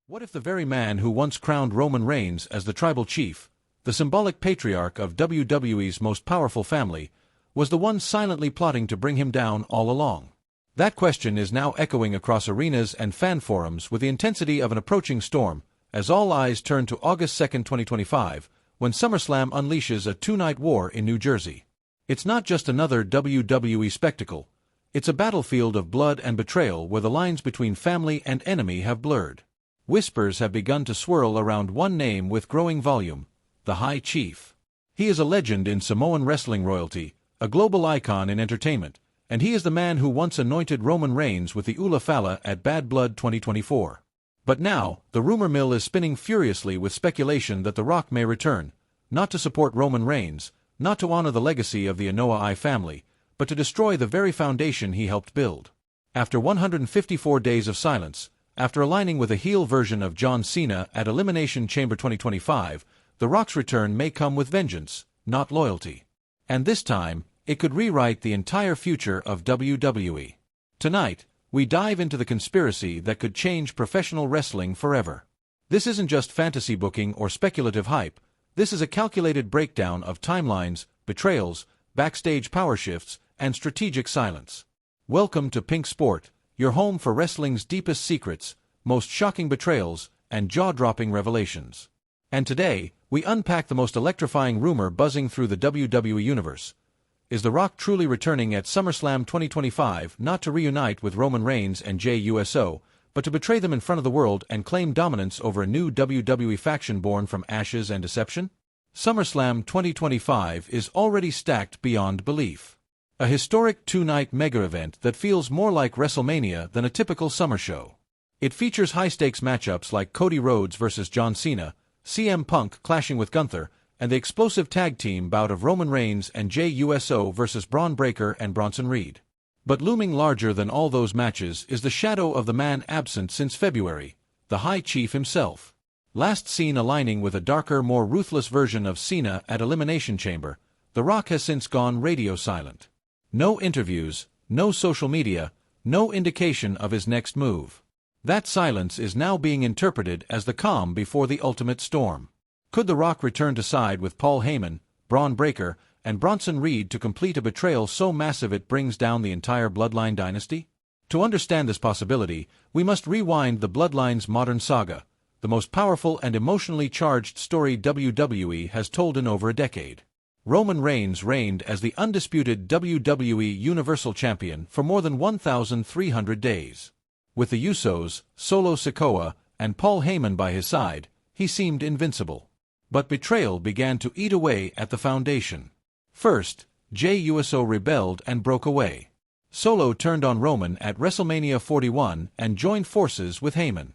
What if the very man who once crowned Roman Reigns as the tribal chief, the symbolic patriarch of WWE's most powerful family, was the one silently plotting to bring him down all along? That question is now echoing across arenas and fan forums with the intensity of an approaching storm, as all eyes turn to August 2, 2025, when Summerslam unleashes a two-night war in New Jersey. It's not just another WWE spectacle. It's a battlefield of blood and betrayal where the lines between family and enemy have blurred. Whispers have begun to swirl around one name with growing volume: the High Chief. He is a legend in Samoan wrestling royalty, a global icon in entertainment, and he is the man who once anointed Roman Reigns with the Ula Fala at Bad Blood 2024. But now, the rumor mill is spinning furiously with speculation that The Rock may return, not to support Roman Reigns, not to honor the legacy of the Anoa'i family, but to destroy the very foundation he helped build. After 154 days of silence, after aligning with a heel version of John Cena at Elimination Chamber 2025, The Rock's return may come with vengeance, not loyalty. And this time, it could rewrite the entire future of WWE. Tonight, we dive into the conspiracy that could change professional wrestling forever. This isn't just fantasy booking or speculative hype. This is a calculated breakdown of timelines, betrayals, backstage power shifts, and strategic silence. Welcome to Pink Sport, your home for wrestling's deepest secrets, most shocking betrayals, and jaw-dropping revelations. And today, we unpack the most electrifying rumor buzzing through the WWE universe. Is The Rock truly returning at SummerSlam 2025 not to reunite with Roman Reigns and Jey Uso, but to betray them in front of the world and claim dominance over a new WWE faction born from ashes and deception? SummerSlam 2025 is already stacked beyond belief. A historic two-night mega-event that feels more like WrestleMania than a typical summer show. It features high-stakes matchups like Cody Rhodes vs. John Cena, CM Punk clashing with Gunther, and the explosive tag team bout of Roman Reigns and Jey Uso vs. Braun Breaker and Bronson Reed. But looming larger than all those matches is the shadow of the man absent since February, the High Chief himself. Last seen aligning with a darker, more ruthless version of Cena at Elimination Chamber, The Rock has since gone radio silent. No interviews, no social media, no indication of his next move. That silence is now being interpreted as the calm before the ultimate storm. Could The Rock return to side with Paul Heyman, Braun Breaker, and Bronson Reed to complete a betrayal so massive it brings down the entire Bloodline dynasty? To understand this possibility, we must rewind the Bloodline's modern saga, the most powerful and emotionally charged story WWE has told in over a decade. Roman Reigns reigned as the undisputed WWE Universal Champion for more than 1,300 days. With the Usos, Solo Sikoa, and Paul Heyman by his side, he seemed invincible. But betrayal began to eat away at the foundation. First, Jey Uso rebelled and broke away. Solo turned on Roman at WrestleMania 41 and joined forces with Heyman.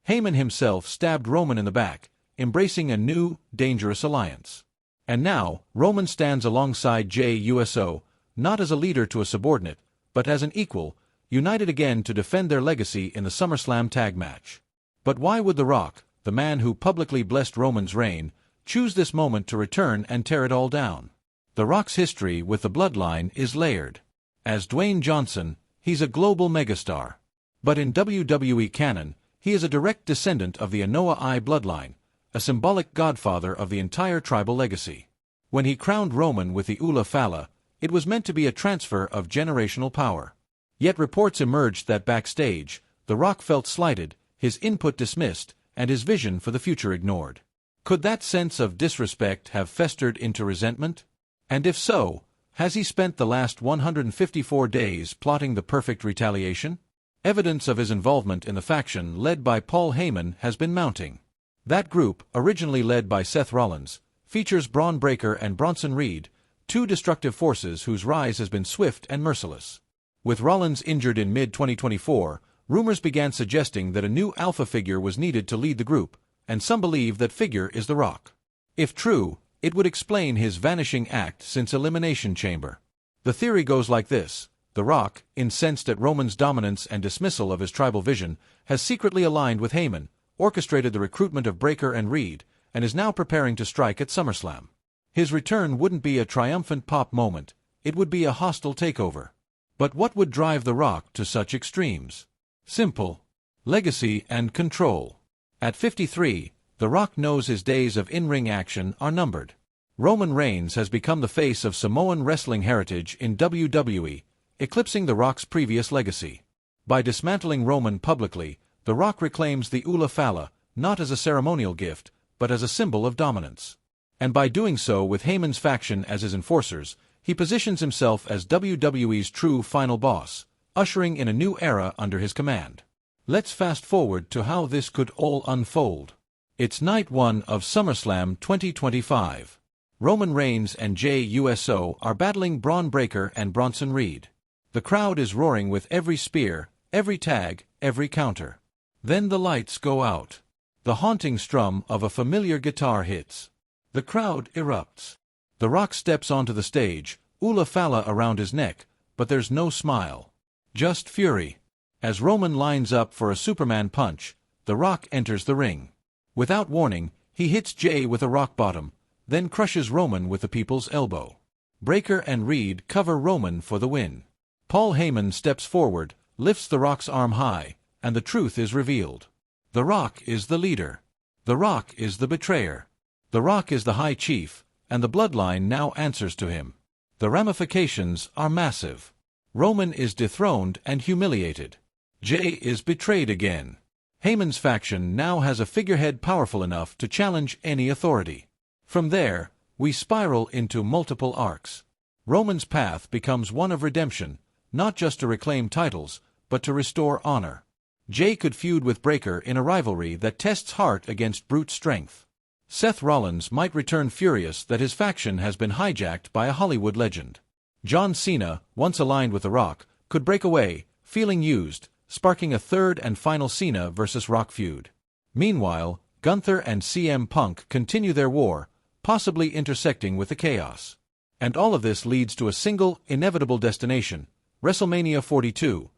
Heyman himself stabbed Roman in the back, embracing a new, dangerous alliance. And now, Roman stands alongside Jey Uso, not as a leader to a subordinate, but as an equal, united again to defend their legacy in the SummerSlam tag match. But why would The Rock, the man who publicly blessed Roman's reign, choose this moment to return and tear it all down? The Rock's history with the Bloodline is layered. As Dwayne Johnson, he's a global megastar. But in WWE canon, he is a direct descendant of the Anoa'i bloodline, a symbolic godfather of the entire tribal legacy. When he crowned Roman with the Ula Fala, it was meant to be a transfer of generational power. Yet reports emerged that backstage, The Rock felt slighted, his input dismissed, and his vision for the future ignored. Could that sense of disrespect have festered into resentment? And if so, has he spent the last 154 days plotting the perfect retaliation? Evidence of his involvement in the faction led by Paul Heyman has been mounting. That group, originally led by Seth Rollins, features Braun Breaker and Bronson Reed, two destructive forces whose rise has been swift and merciless. With Rollins injured in mid-2024, rumors began suggesting that a new alpha figure was needed to lead the group, and some believe that figure is The Rock. If true, it would explain his vanishing act since Elimination Chamber. The theory goes like this: The Rock, incensed at Roman's dominance and dismissal of his tribal vision, has secretly aligned with Heyman, orchestrated the recruitment of Breaker and Reed, and is now preparing to strike at SummerSlam. His return wouldn't be a triumphant pop moment, it would be a hostile takeover. But what would drive The Rock to such extremes? Simple: legacy and control. At 53, The Rock knows his days of in-ring action are numbered. Roman Reigns has become the face of Samoan wrestling heritage in WWE, eclipsing The Rock's previous legacy. By dismantling Roman publicly, The Rock reclaims the Ula Fala, not as a ceremonial gift, but as a symbol of dominance. And by doing so with Heyman's faction as his enforcers, he positions himself as WWE's true final boss, ushering in a new era under his command. Let's fast forward to how this could all unfold. It's night 1 of SummerSlam 2025. Roman Reigns and Jey Uso are battling Braun Breaker and Bronson Reed. The crowd is roaring with every spear, every tag, every counter. Then the lights go out. The haunting strum of a familiar guitar hits. The crowd erupts. The Rock steps onto the stage, Ula Fala around his neck, but there's no smile. Just fury. As Roman lines up for a Superman punch, The Rock enters the ring. Without warning, he hits Jey with a rock bottom, then crushes Roman with the people's elbow. Breaker and Reed cover Roman for the win. Paul Heyman steps forward, lifts The Rock's arm high, and the truth is revealed. The Rock is the leader. The Rock is the betrayer. The Rock is the High Chief, and the bloodline now answers to him. The ramifications are massive. Roman is dethroned and humiliated. Jey is betrayed again. Heyman's faction now has a figurehead powerful enough to challenge any authority. From there, we spiral into multiple arcs. Roman's path becomes one of redemption, not just to reclaim titles, but to restore honor. Jey could feud with Breaker in a rivalry that tests heart against brute strength. Seth Rollins might return furious that his faction has been hijacked by a Hollywood legend. John Cena, once aligned with The Rock, could break away, feeling used, sparking a third and final Cena versus Rock feud. Meanwhile, Gunther and CM Punk continue their war, possibly intersecting with the chaos. And all of this leads to a single, inevitable destination, WrestleMania 42,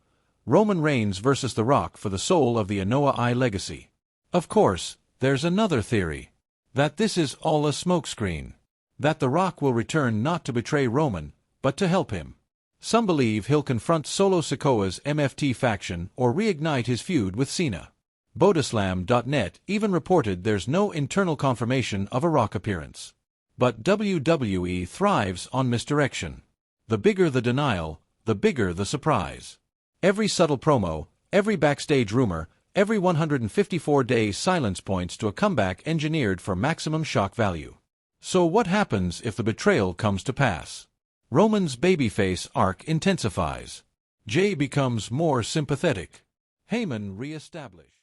Roman Reigns versus The Rock for the soul of the Anoa'i I legacy. Of course, there's another theory. That this is all a smokescreen. That The Rock will return not to betray Roman, but to help him. Some believe he'll confront Solo Sikoa's MFT faction or reignite his feud with Cena. Bodislam.net even reported there's no internal confirmation of a Rock appearance. But WWE thrives on misdirection. The bigger the denial, the bigger the surprise. Every subtle promo, every backstage rumor, every 154-day silence points to a comeback engineered for maximum shock value. So what happens if the betrayal comes to pass? Roman's babyface arc intensifies. Jey becomes more sympathetic. Heyman re-established.